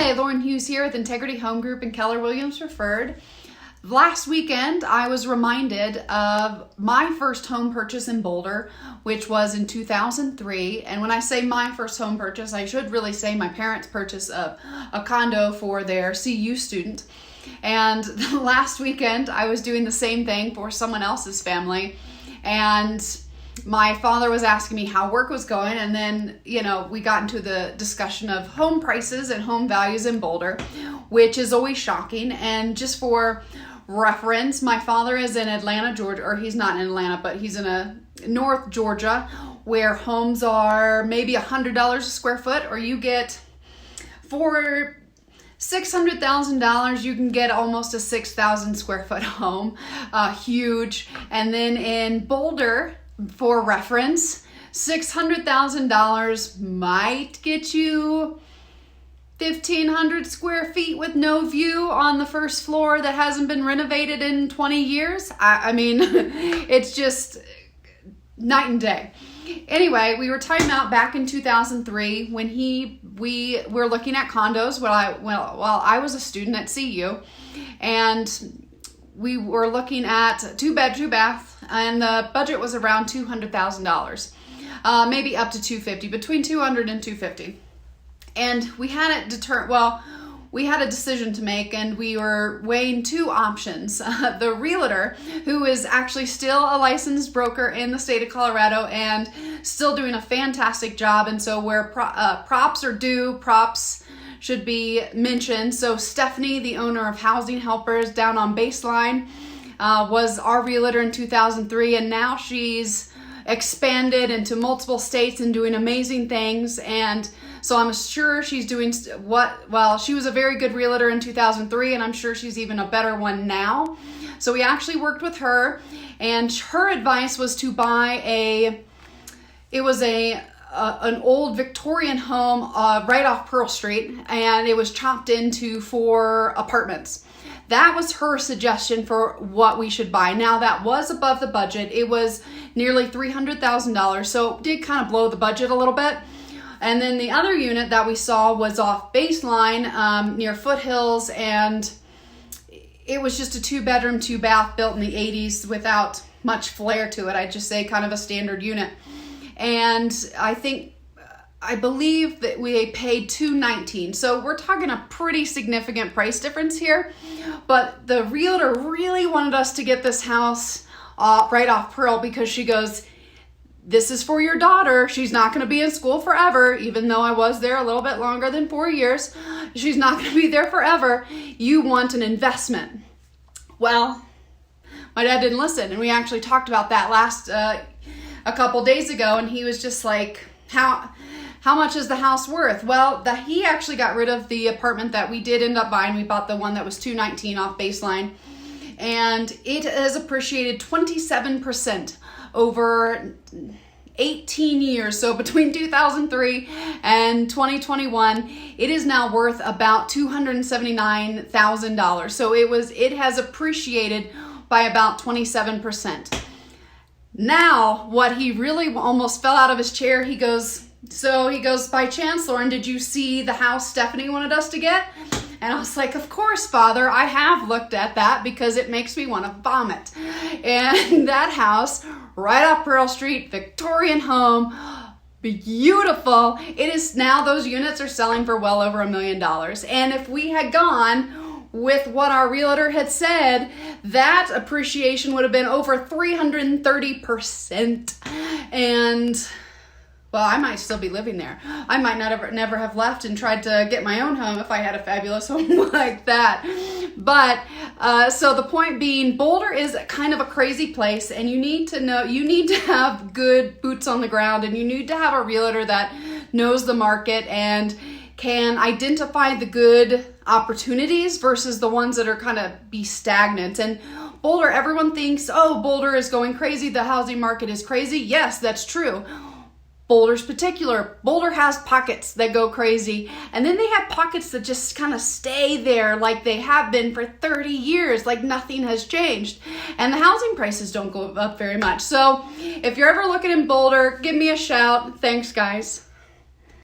Hi, Lauren Hughes here with Integrity Home Group and Keller Williams Preferred. Last weekend, I was reminded of my first home purchase in Boulder, which was in 2003. And when I say my first home purchase, I should really say my parents' purchase of a condo for their CU student. And last weekend, I was doing the same thing for someone else's family. And my father was asking me how work was going, and then, we got into the discussion of home prices and home values in Boulder, which is always shocking. And just for reference, my father is in Atlanta, Georgia, or he's not in Atlanta, but he's in North Georgia, where homes are maybe $100 a square foot, or you get for $600,000, you can get almost a 6,000 square foot home, huge. And then in Boulder, for reference, $600,000 might get you 1,500 square feet with no view on the first floor that hasn't been renovated in 20 years. I mean, it's just night and day. Anyway, we were talking about back in 2003 when we were looking at condos while I was a student at CU, and we were looking at 2 bed, 2 bath, and the budget was around $200,000, maybe up to $250,000, between $200,000 and $250,000. And we had a decision to make, and we were weighing 2 options. The realtor, who is actually still a licensed broker in the state of Colorado and still doing a fantastic job, and so where props are due, props should be mentioned. So Stephanie, the owner of Housing Helpers down on Baseline, was our realtor in 2003, and now she's expanded into multiple states and doing amazing things. And so I'm sure she's doing she was a very good realtor in 2003, and I'm sure she's even a better one now. So we actually worked with her, and her advice was to buy an old Victorian home right off Pearl Street, and it was chopped into 4 apartments. That was her suggestion for what we should buy. Now, that was above the budget. It was nearly $300,000, so it did kind of blow the budget a little bit. And then the other unit that we saw was off Baseline near Foothills, and it was just a 2-bedroom, 2-bath built in the 80s without much flair to it. I'd just say kind of a standard unit. And I believe that we paid $219,000. So we're talking a pretty significant price difference here. But the realtor really wanted us to get this house right off Pearl, because she goes, this is for your daughter. She's not going to be in school forever, even though I was there a little bit longer than 4 years. She's not going to be there forever. You want an investment. Well, my dad didn't listen, and we actually talked about that a couple days ago, and he was just like, how much is the house worth? Well, he actually got rid of the apartment that we did end up buying. We bought the one that was $219,000 off Baseline, and it has appreciated 27% over 18 years. So between 2003 and 2021, it is now worth about $279,000. So it has appreciated by about 27%. Now, what he really almost fell out of his chair, he goes, by chance, Lauren, did you see the house Stephanie wanted us to get? And I was like, of course, Father, I have looked at that because it makes me want to vomit. And that house, right off Pearl Street, Victorian home, beautiful. It is now, those units are selling for well over $1 million. And if we had gone with what our realtor had said, that appreciation would have been over 330%. And well, I might still be living there. I might never have left and tried to get my own home if I had a fabulous home like that. But so the point being, Boulder is kind of a crazy place, and you need to have good boots on the ground, and you need to have a realtor that knows the market and can identify the good opportunities versus the ones that are kind of be stagnant. And Boulder, everyone thinks, oh, Boulder is going crazy. The housing market is crazy. Yes, that's true. Boulder's particular. Boulder has pockets that go crazy, and then they have pockets that just kind of stay there like they have been for 30 years, like nothing has changed, and the housing prices don't go up very much. So if you're ever looking in Boulder, give me a shout. Thanks, guys.